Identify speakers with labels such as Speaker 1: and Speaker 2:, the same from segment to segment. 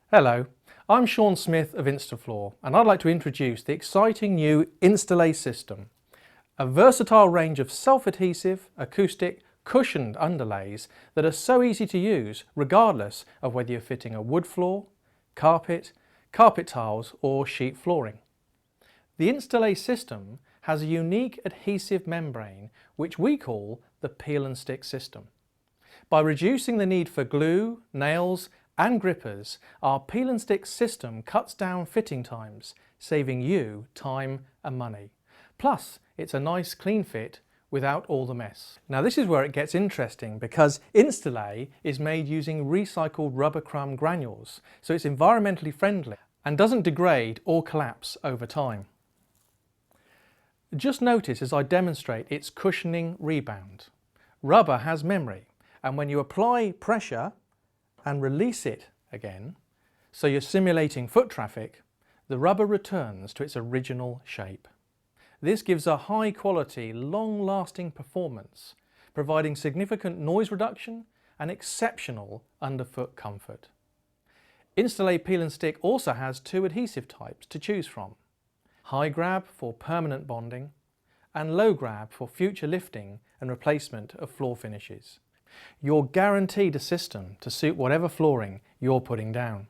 Speaker 1: Hello, I'm Sean Smith of Instafloor and I'd like to introduce the exciting new Instalay system, a versatile range of self-adhesive, acoustic, cushioned underlays that are so easy to use regardless of whether you're fitting a wood floor, carpet, carpet tiles or sheet flooring. The Instalay system has a unique adhesive membrane which we call the peel and stick system. By reducing the need for glue, nails and grippers, our peel and stick system cuts down fitting times, saving you time and money. Plus, it's a nice clean fit without all the mess. Now this is where it gets interesting because Instalay is made using recycled rubber crumb granules, so it's environmentally friendly and doesn't degrade or collapse over time. Just notice as I demonstrate its cushioning rebound. Rubber has memory, and when you apply pressure and release it again, so you're simulating foot traffic, the rubber returns to its original shape. This gives a high quality, long-lasting performance, providing significant noise reduction and exceptional underfoot comfort. Instalay Peel and Stick also has two adhesive types to choose from: high grab for permanent bonding and low grab for future lifting and replacement of floor finishes. You're guaranteed a system to suit whatever flooring you're putting down.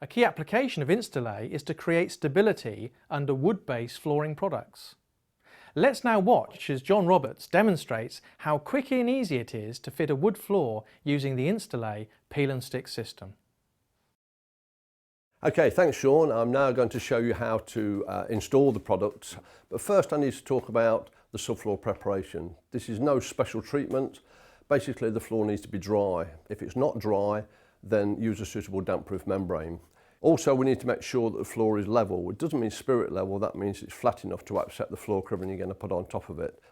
Speaker 1: A key application of Instalay is to create stability under wood-based flooring products. Let's now watch as John Roberts demonstrates how quick and easy it is to fit a wood floor using the Instalay Peel and Stick system.
Speaker 2: Okay, thanks Sean. I'm now going to show you how to install the product, but first I need to talk about the subfloor preparation. This is no special treatment. Basically the floor needs to be dry. If it's not dry, then use a suitable damp-proof membrane. Also we need to make sure that the floor is level. It doesn't mean spirit level, that means it's flat enough to accept the floor covering you're going to put on top of it.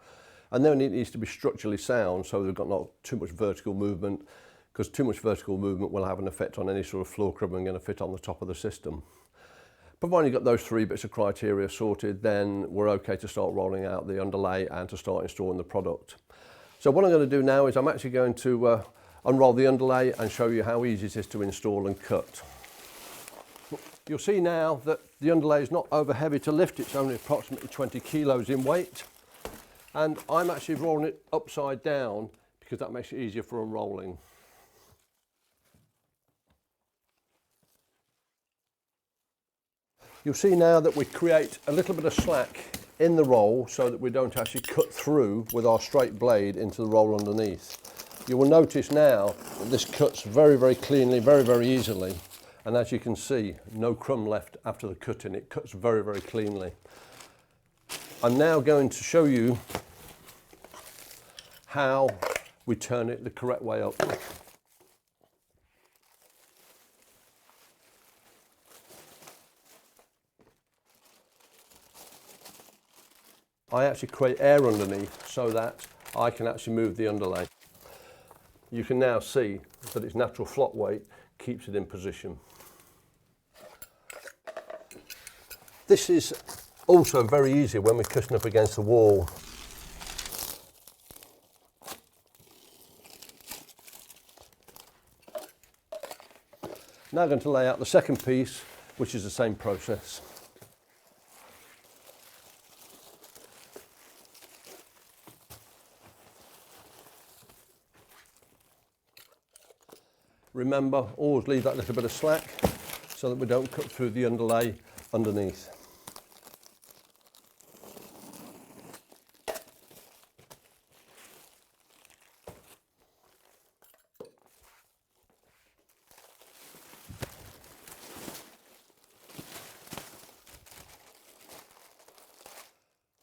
Speaker 2: And then it needs to be structurally sound, so they've got not too much vertical movement, because too much vertical movement will have an effect on any sort of floor covering going to fit on the top of the system. Provided you've got those three bits of criteria sorted, then we're okay to start rolling out the underlay and to start installing the product. So what I'm going to do now is I'm actually going to unroll the underlay and show you how easy it is to install and cut. You'll see now that the underlay is not over heavy to lift, it's only approximately 20 kilos in weight, and I'm actually rolling it upside down because that makes it easier for unrolling. You'll see now that we create a little bit of slack in the roll so that we don't actually cut through with our straight blade into the roll underneath. You will notice now that this cuts very, very cleanly, very, very easily. And as you can see, no crumb left after the cutting. It cuts very, very cleanly. I'm now going to show you how we turn it the correct way up. I actually create air underneath so that I can actually move the underlay. You can now see that its natural float weight keeps it in position. This is also very easy when we're cutting up against the wall. Now I'm going to lay out the second piece, which is the same process. Remember, always leave that little bit of slack so that we don't cut through the underlay underneath.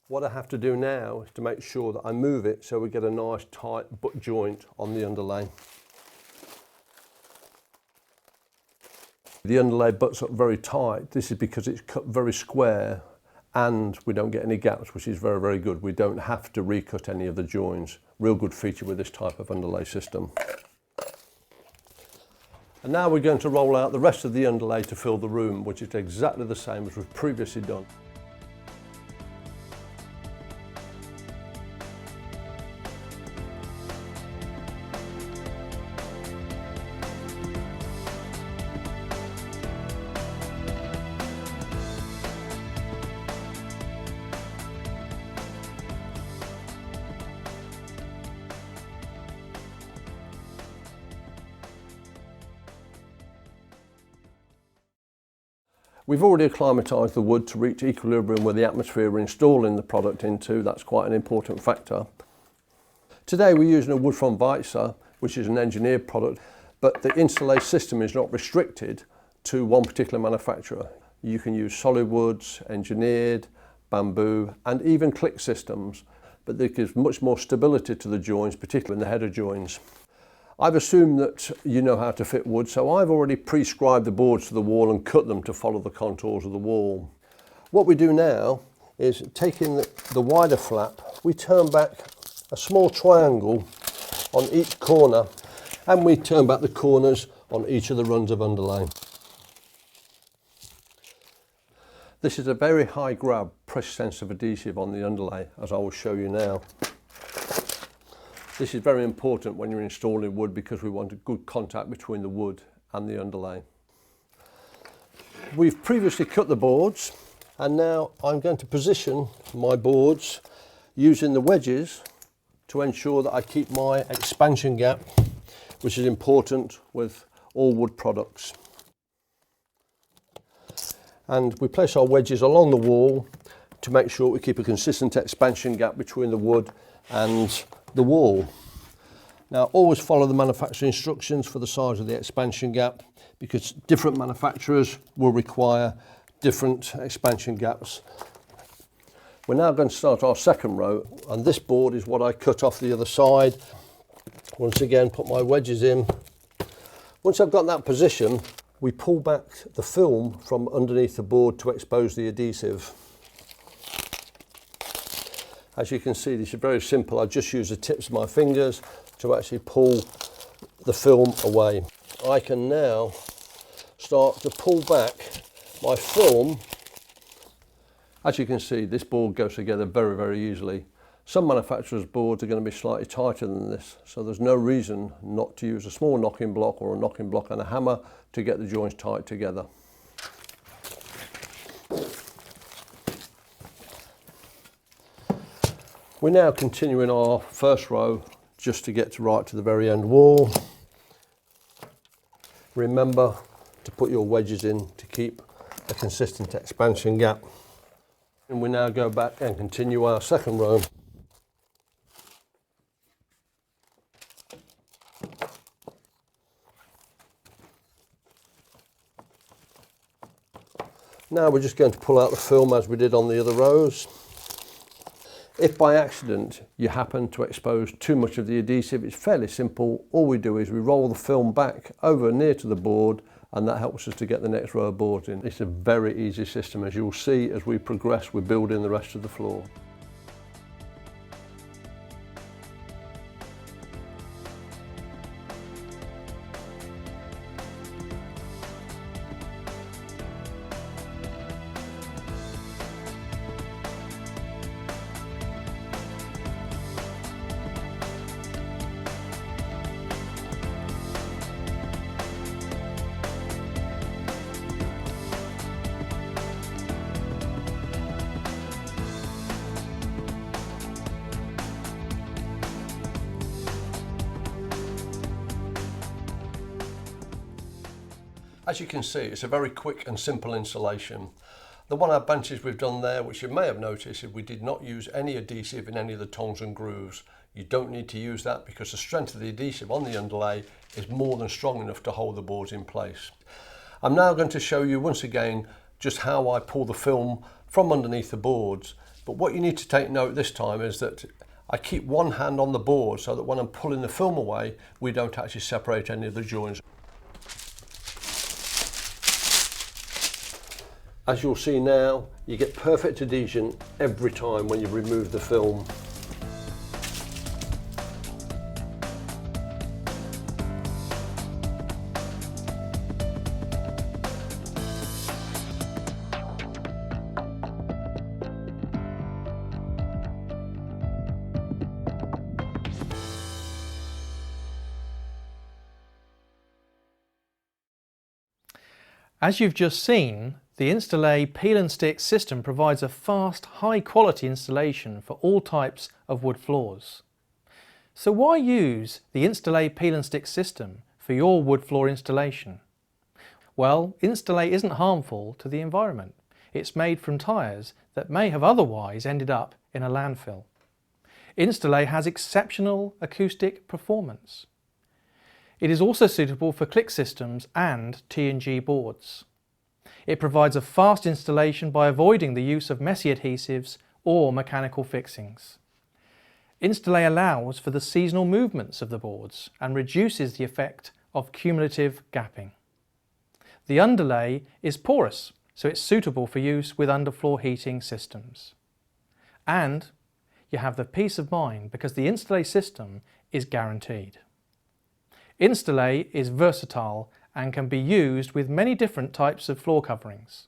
Speaker 2: What I have to do now is to make sure that I move it so we get a nice tight butt joint on the underlay. The underlay butts up very tight. This is because it's cut very square and we don't get any gaps, which is very, very good. We don't have to recut any of the joins. Real good feature with this type of underlay system. And now we're going to roll out the rest of the underlay to fill the room, which is exactly the same as we've previously done. We've already acclimatised the wood to reach equilibrium with the atmosphere we're installing the product into. That's quite an important factor. Today we're using a wood from Weitzer, which is an engineered product, but the Insta-Lay system is not restricted to one particular manufacturer. You can use solid woods, engineered, bamboo, and even click systems, but this gives much more stability to the joints, particularly in the header joints. I've assumed that you know how to fit wood, so I've already prescribed the boards to the wall and cut them to follow the contours of the wall. What we do now is, taking the wider flap, we turn back a small triangle on each corner, and we turn back the corners on each of the runs of underlay. This is a very high grab, pressure sensitive adhesive on the underlay, as I will show you now. This is very important when you're installing wood because we want a good contact between the wood and the underlay. We've previously cut the boards, and now I'm going to position my boards using the wedges to ensure that I keep my expansion gap, which is important with all wood products. And we place our wedges along the wall to make sure we keep a consistent expansion gap between the wood and the wall. Now, always follow the manufacturer instructions for the size of the expansion gap, because different manufacturers will require different expansion gaps. We're now going to start our second row, and this board is what I cut off the other side. Once again, put my wedges in. Once I've got that position, we pull back the film from underneath the board to expose the adhesive. As you can see, this is very simple. I just use the tips of my fingers to actually pull the film away. I can now start to pull back my film. As you can see, this board goes together very, very easily. Some manufacturers' boards are going to be slightly tighter than this, so there's no reason not to use a small knocking block or a knocking block and a hammer to get the joints tight together. We're now continuing our first row just to get right to the very end wall. Remember to put your wedges in to keep a consistent expansion gap. And we now go back and continue our second row. Now we're just going to pull out the film as we did on the other rows. If by accident you happen to expose too much of the adhesive, it's fairly simple. All we do is we roll the film back over near to the board, and that helps us to get the next row of boards in. It's a very easy system. As you'll see, as we progress, we're building the rest of the floor. As you can see, it's a very quick and simple installation. The one advantage we've done there, which you may have noticed, is we did not use any adhesive in any of the tongues and grooves. You don't need to use that because the strength of the adhesive on the underlay is more than strong enough to hold the boards in place. I'm now going to show you once again just how I pull the film from underneath the boards. But what you need to take note this time is that I keep one hand on the board so that when I'm pulling the film away, we don't actually separate any of the joints. As you'll see now, you get perfect adhesion every time when you remove the film.
Speaker 1: As you've just seen, the Insta-Lay peel and stick system provides a fast, high quality installation for all types of wood floors. So why use the Insta-Lay peel and stick system for your wood floor installation? Well, Insta-Lay isn't harmful to the environment. It's made from tyres that may have otherwise ended up in a landfill. Insta-Lay has exceptional acoustic performance. It is also suitable for click systems and T&G boards. It provides a fast installation by avoiding the use of messy adhesives or mechanical fixings. Insta-Lay allows for the seasonal movements of the boards and reduces the effect of cumulative gapping. The underlay is porous, so it's suitable for use with underfloor heating systems. And you have the peace of mind because the Insta-Lay system is guaranteed. Insta-Lay is versatile and can be used with many different types of floor coverings.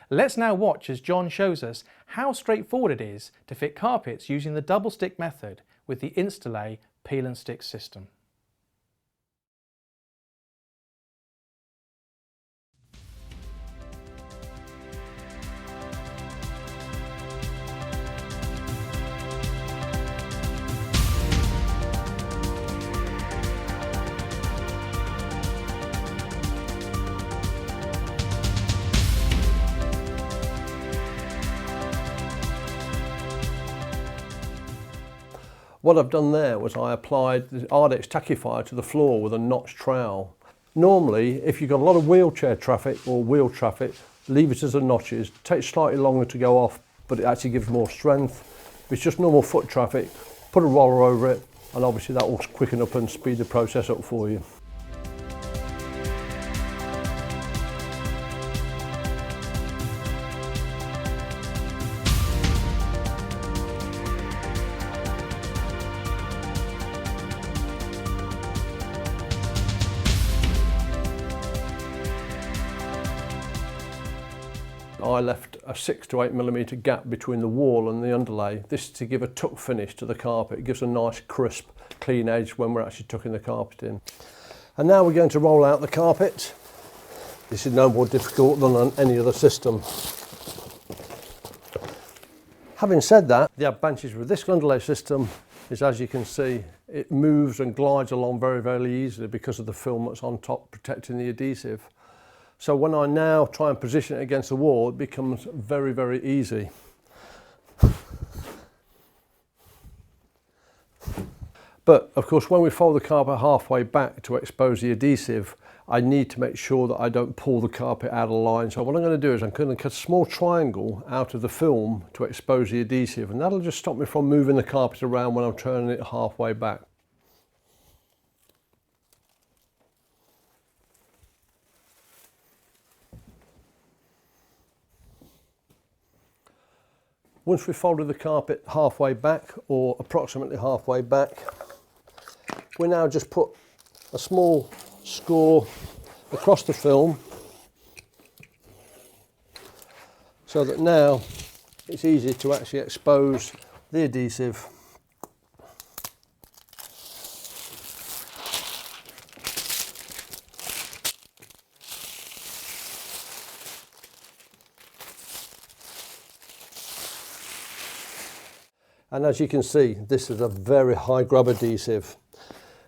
Speaker 1: Let's now watch as John shows us how straightforward it is to fit carpets using the double stick method with the Insta-Lay peel and stick system.
Speaker 2: What I've done there was I applied the Ardex tackifier to the floor with a notch trowel. Normally, if you've got a lot of wheelchair traffic or wheel traffic, leave it as a notches. It takes slightly longer to go off, but it actually gives more strength. If it's just normal foot traffic, put a roller over it, and obviously that will quicken up and speed the process up for you. I left a 6 to 8 millimetre gap between the wall and the underlay. This is to give a tuck finish to the carpet. It gives a nice crisp, clean edge when we're actually tucking the carpet in. And now we're going to roll out the carpet. This is no more difficult than on any other system. Having said that, the advantage with this underlay system is, as you can see, it moves and glides along very, very easily because of the film that's on top protecting the adhesive. So when I now try and position it against the wall, it becomes very, very easy. But of course, when we fold the carpet halfway back to expose the adhesive, I need to make sure that I don't pull the carpet out of line. So what I'm going to do is I'm going to cut a small triangle out of the film to expose the adhesive, and that'll just stop me from moving the carpet around when I'm turning it halfway back. Once we've folded the carpet halfway back, or approximately halfway back, we now just put a small score across the film so that now it's easy to actually expose the adhesive. And as you can see, this is a very high grab adhesive.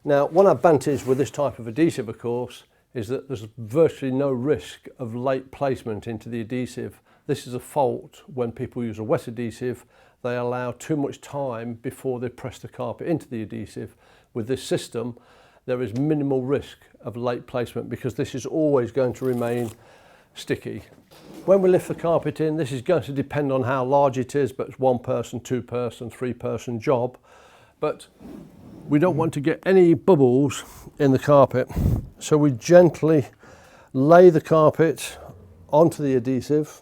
Speaker 2: Now, one advantage with this type of adhesive, of course, is that there's virtually no risk of late placement into the adhesive. This is a fault when people use a wet adhesive. They allow too much time before they press the carpet into the adhesive. With this system, there is minimal risk of late placement because this is always going to remain sticky. When we lift the carpet in, this is going to depend on how large it is, but it's 1 person, 2 person, 3 person job. But we don't want to get any bubbles in the carpet. So we gently lay the carpet onto the adhesive.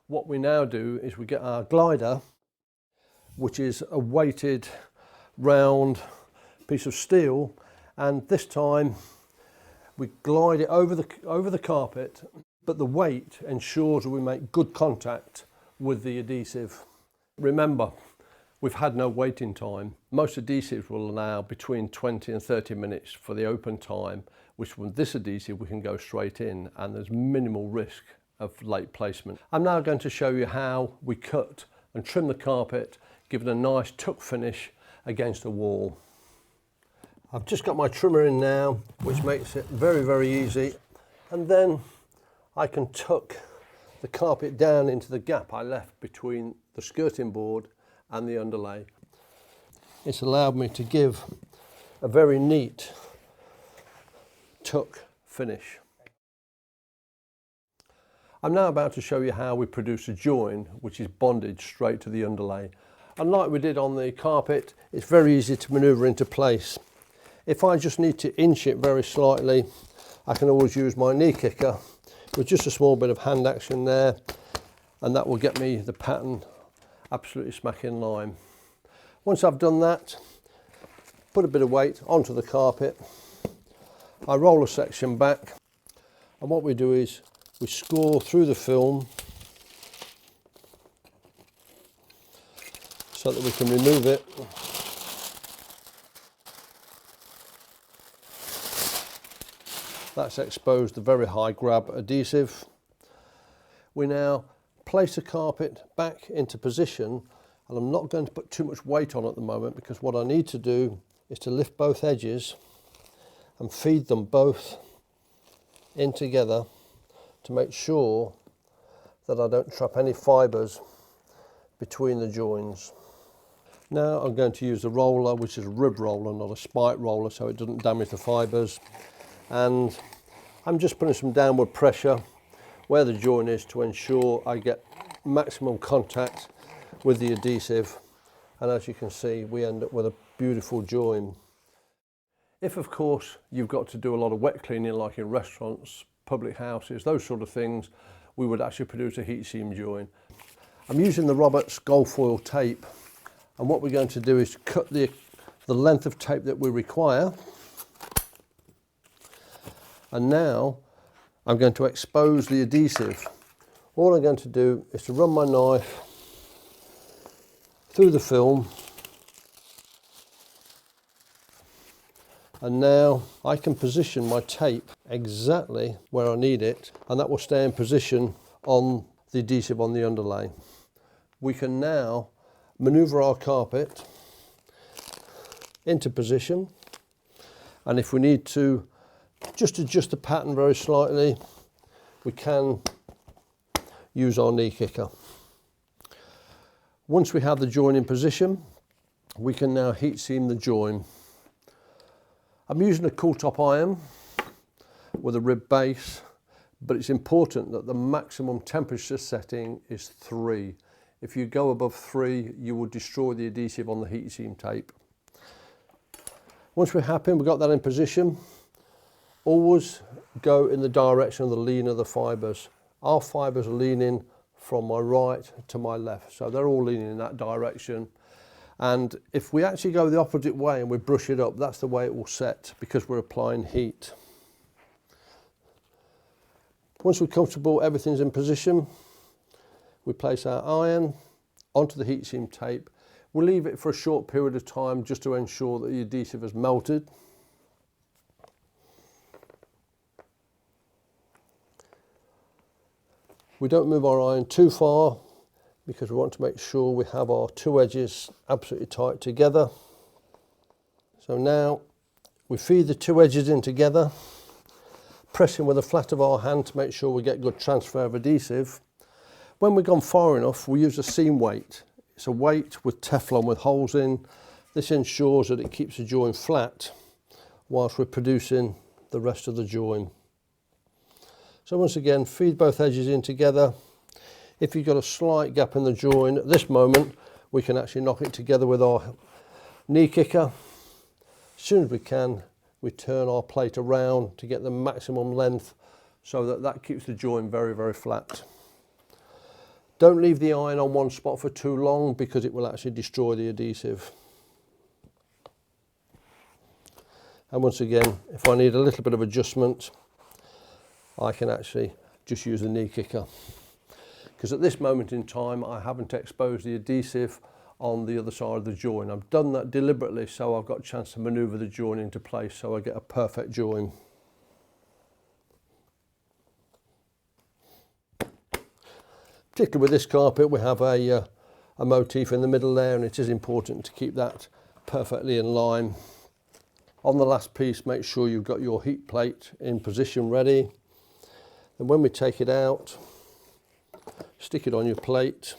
Speaker 2: What we now do is we get our glider, which is a weighted round piece of steel, and this time we glide it over the carpet, but the weight ensures that we make good contact with the adhesive. Remember, we've had no waiting time. Most adhesives will allow between 20 and 30 minutes for the open time, which with this adhesive we can go straight in and there's minimal risk of late placement. I'm now going to show you how we cut and trim the carpet, give it a nice tuck finish against the wall. I've just got my trimmer in now, which makes it very, very easy. And then I can tuck the carpet down into the gap I left between the skirting board and the underlay. It's allowed me to give a very neat tuck finish. I'm now about to show you how we produce a join which is bonded straight to the underlay. And like we did on the carpet, it's very easy to manoeuvre into place. If I just need to inch it very slightly, I can always use my knee kicker with just a small bit of hand action there, and that will get me the pattern absolutely smack in line. Once I've done that, put a bit of weight onto the carpet, I roll a section back, and what we do is we score through the film so that we can remove it. That's exposed the very high grab adhesive. We now place the carpet back into position, and I'm not going to put too much weight on at the moment because what I need to do is to lift both edges and feed them both in together to make sure that I don't trap any fibres between the joins. Now I'm going to use a roller, which is a rib roller, not a spike roller, so it doesn't damage the fibres. And I'm just putting some downward pressure where the join is to ensure I get maximum contact with the adhesive, and as you can see we end up with a beautiful join. If of course you've got to do a lot of wet cleaning like in restaurants, public houses, those sort of things, we would actually produce a heat seam join. I'm using the Roberts gold foil tape, and what we're going to do is cut the length of tape that we require. And now I'm going to expose the adhesive. All I'm going to do is to run my knife through the film, and now I can position my tape exactly where I need it, and that will stay in position on the adhesive on the underlay. We can now manoeuvre our carpet into position, and if we need to just adjust the pattern very slightly, we can use our knee kicker. Once we have the join in position, we can now heat seam the join. I'm using a cool top iron with a rib base, but it's important that the maximum temperature setting is 3. If you go above 3, you will destroy the adhesive on the heat seam tape. Once we're happy, we've got that in position, always go in the direction of the lean of the fibres. Our fibres are leaning from my right to my left, so they're all leaning in that direction. And if we actually go the opposite way and we brush it up, that's the way it will set because we're applying heat. Once we're comfortable, everything's in position, we place our iron onto the heat seam tape. We'll leave it for a short period of time just to ensure that the adhesive has melted. We don't move our iron too far because we want to make sure we have our 2 edges absolutely tight together. So now we feed the 2 edges in together, pressing with the flat of our hand to make sure we get good transfer of adhesive. When we've gone far enough, we use a seam weight. It's a weight with Teflon with holes in. This ensures that it keeps the join flat whilst we're producing the rest of the join. So once again, feed both edges in together. If you've got a slight gap in the join at this moment, we can actually knock it together with our knee kicker. As soon as we can, we turn our plate around to get the maximum length so that that keeps the join very, very flat. Don't leave the iron on one spot for too long because it will actually destroy the adhesive. And once again, if I need a little bit of adjustment, I can actually just use the knee kicker. Because at this moment in time, I haven't exposed the adhesive on the other side of the join. I've done that deliberately so I've got a chance to manoeuvre the join into place so I get a perfect join. Particularly with this carpet, we have a motif in the middle there, and it is important to keep that perfectly in line. On the last piece, make sure you've got your heat plate in position ready. And when we take it out, stick it on your plate,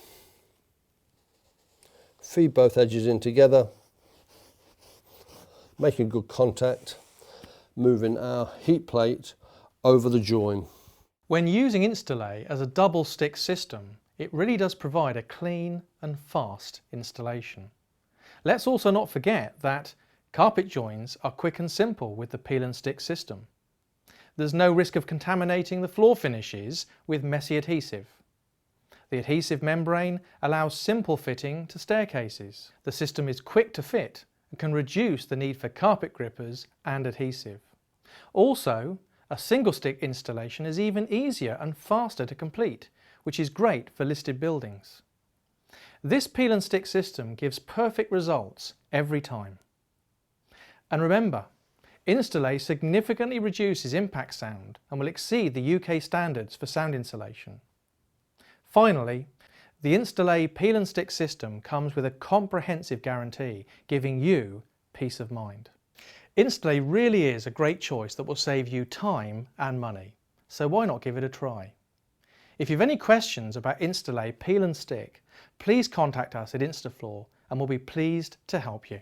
Speaker 2: feed both edges in together, making good contact, moving our heat plate over the join.
Speaker 1: When using Instalay as a double stick system, it really does provide a clean and fast installation. Let's also not forget that carpet joins are quick and simple with the peel and stick system. There's no risk of contaminating the floor finishes with messy adhesive. The adhesive membrane allows simple fitting to staircases. The system is quick to fit and can reduce the need for carpet grippers and adhesive. Also, a single stick installation is even easier and faster to complete, which is great for listed buildings. This peel and stick system gives perfect results every time. And remember, Instalay significantly reduces impact sound and will exceed the UK standards for sound insulation. Finally, the Instalay peel and stick system comes with a comprehensive guarantee, giving you peace of mind. Instalay really is a great choice that will save you time and money, so why not give it a try? If you have any questions about Instalay peel and stick, please contact us at Instafloor and we'll be pleased to help you.